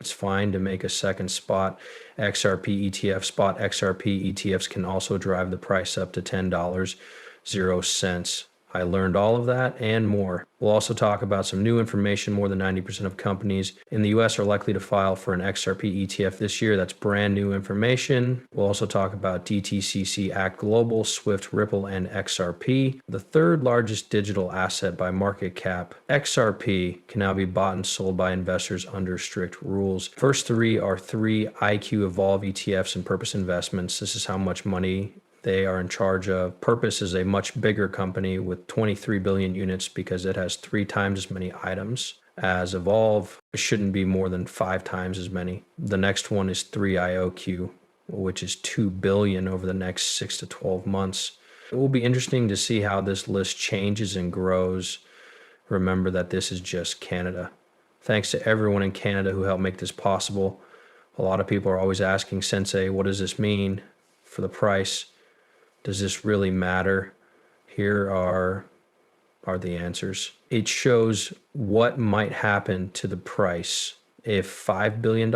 It's fine to make a second spot XRP ETF. Spot XRP ETFs can also drive the price up to $10.00. I learned all of that and more. We'll also talk about some new information. More than 90% of companies in the US are likely to file for an XRP ETF this year. That's brand new information. We'll also talk about DTCC Act Global, Swift, Ripple, and XRP. The third largest digital asset by market cap, XRP, can now be bought and sold by investors under strict rules. First three are three IQ Evolve ETFs and Purpose Investments. This is how much money they are in charge of. Purpose is a much bigger company with 23 billion units because it has 3 times as many items as Evolve. It shouldn't be more than 5 times as many. The next one is 3IOQ, which is 2 billion over the next 6 to 12 months. It will be interesting to see how this list changes and grows. Remember that this is just Canada. Thanks to everyone in Canada who helped make this possible. A lot of people are always asking, Sensei, what does this mean for the price? Does this really matter? Here are the answers. It shows what might happen to the price if $5 billion,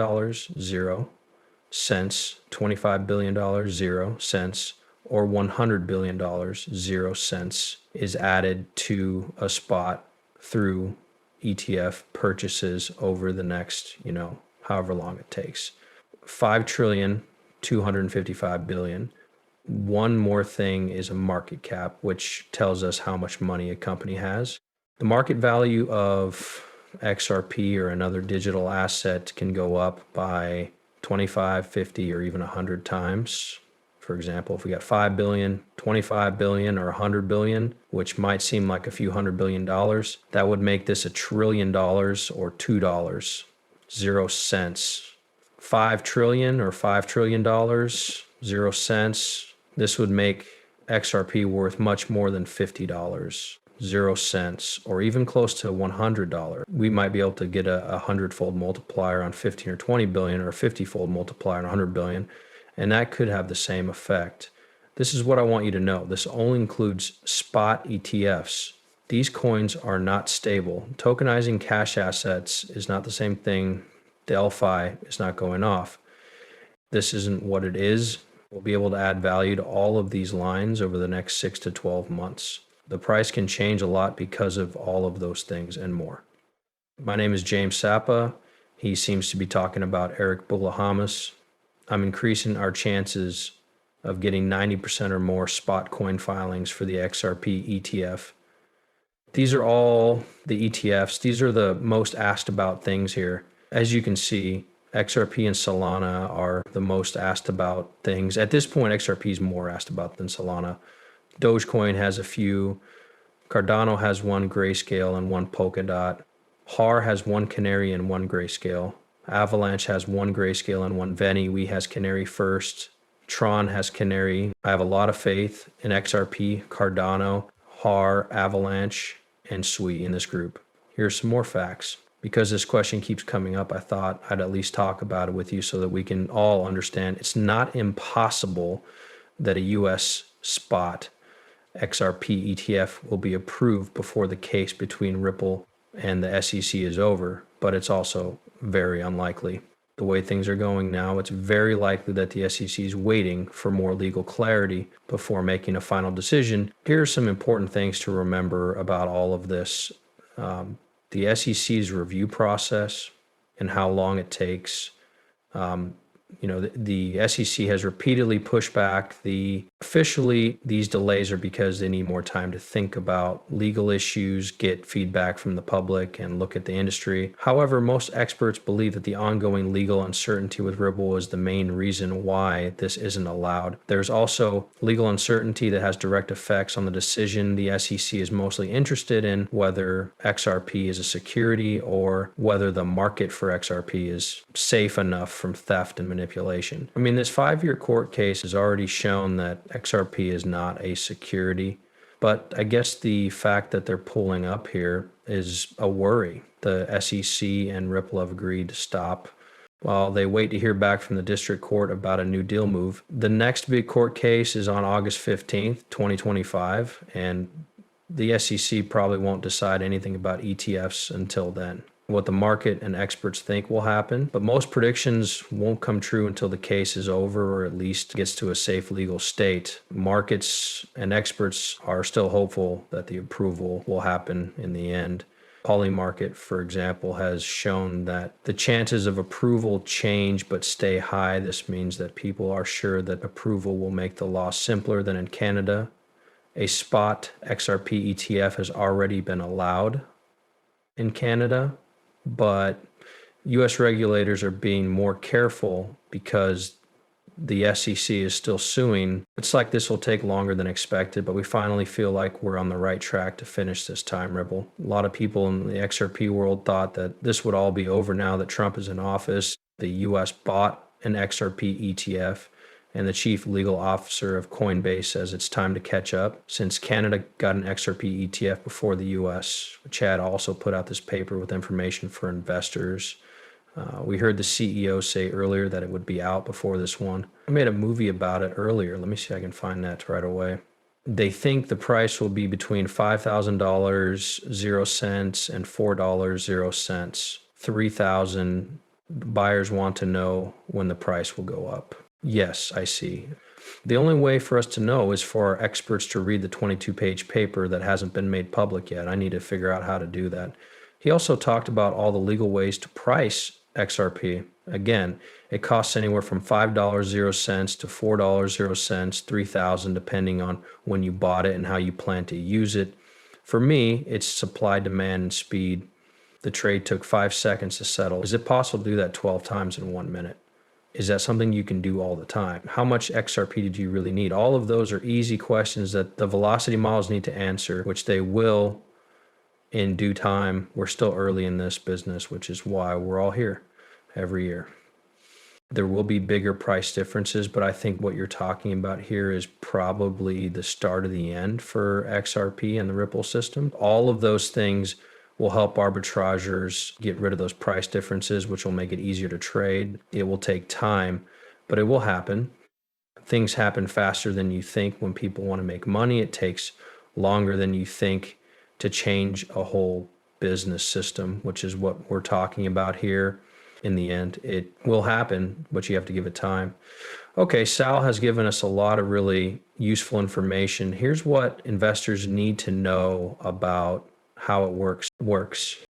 0 cents, $25 billion, 0 cents, or $100 billion, 0 cents is added to a spot through ETF purchases over the next, however long it takes. 5,255 billion. One more thing is a market cap, which tells us how much money a company has. The market value of XRP or another digital asset can go up by 25, 50, or even 100 times. For example, if we got 5 billion, 25 billion, or 100 billion, which might seem like a few $100 billion, that would make this $1 trillion or $2, 0 cents. 5 trillion or $5 trillion, 0 cents. This would make XRP worth much more than $50, 0 cents, or even close to $100. We might be able to get a 100-fold multiplier on 15 or 20 billion, or a 50-fold multiplier on 100 billion, and that could have the same effect. This is what I want you to know. This only includes spot ETFs. These coins are not stable. Tokenizing cash assets is not the same thing. Delphi is not going off. This isn't what it is. We'll be able to add value to all of these lines over the next 6 to 12 months. The price can change a lot because of all of those things and more. My name is James Sapa. He seems to be talking about Eric Bullahamas. I'm increasing our chances of getting 90% or more spot coin filings for the XRP ETF. These are all the ETFs. These are the most asked about things here. As you can see, XRP and Solana are the most asked about things. At this point, XRP is more asked about than Solana. Dogecoin has a few. Cardano has 1 Grayscale and 1 Polkadot. HAR has 1 Canary and 1 Grayscale. Avalanche has 1 Grayscale and 1 Veni. We has Canary first. Tron has Canary. I have a lot of faith in XRP, Cardano, HAR, Avalanche, and Sui in this group. Here's some more facts. Because this question keeps coming up, I thought I'd at least talk about it with you so that we can all understand it's not impossible that a US spot XRP ETF will be approved before the case between Ripple and the SEC is over, but it's also very unlikely. The way things are going now, it's very likely that the SEC is waiting for more legal clarity before making a final decision. Here are some important things to remember about all of this. The SEC's review process and how long it takes. The SEC has repeatedly pushed back. Officially, these delays are because they need more time to think about legal issues, get feedback from the public, and look at the industry. However, most experts believe that the ongoing legal uncertainty with Ripple is the main reason why this isn't allowed. There's also legal uncertainty that has direct effects on the decision. The SEC is mostly interested in whether XRP is a security or whether the market for XRP is safe enough from theft and manipulation. I mean, this 5-year court case has already shown that XRP is not a security, but I guess the fact that they're pulling up here is a worry. The SEC and Ripple have agreed to stop while they wait to hear back from the district court about a new deal move. The next big court case is on August 15th, 2025, and the SEC probably won't decide anything about ETFs until then. what the market and experts think will happen, but most predictions won't come true until the case is over or at least gets to a safe legal state. Markets and experts are still hopeful that the approval will happen in the end. Polymarket, for example, has shown that the chances of approval change but stay high. This means that people are sure that approval will make the law simpler than in Canada. A spot XRP ETF has already been allowed in Canada, but US regulators are being more careful because the SEC is still suing. It's like this will take longer than expected, but we finally feel like we're on the right track to finish this time, Ripple. A lot of people in the XRP world thought that this would all be over now that Trump is in office. The US bought an XRP ETF, and the chief legal officer of Coinbase says it's time to catch up. Since Canada got an XRP ETF before the US, Chad also put out this paper with information for investors. We heard the CEO say earlier that it would be out before this one. I made a movie about it earlier. Let me see if I can find that right away. They think the price will be between $5,000, 0 cents, and $4, 0 cents. 3,000 buyers want to know when the price will go up. Yes, I see. The only way for us to know is for our experts to read the 22-page paper that hasn't been made public yet. I need to figure out how to do that. He also talked about all the legal ways to price XRP. Again, it costs anywhere from $5, 0 cents to $4, 0 cents, 3,000, depending on when you bought it and how you plan to use it. For me, it's supply, demand, and speed. The trade took 5 seconds to settle. Is it possible to do that 12 times in 1 minute? Is that something you can do all the time? How much XRP did you really need? All of those are easy questions that the velocity models need to answer, which they will in due time. We're still early in this business, which is why we're all here every year. There will be bigger price differences, but I think what you're talking about here is probably the start of the end for XRP and the Ripple system. All of those things will help arbitrageurs get rid of those price differences, which will make it easier to trade. It will take time, but it will happen. Things happen faster than you think when people want to make money. It takes longer than you think to change a whole business system, which is what we're talking about here. In the end, it will happen, but you have to give it time. Okay, Sal has given us a lot of really useful information. Here's what investors need to know about how it works.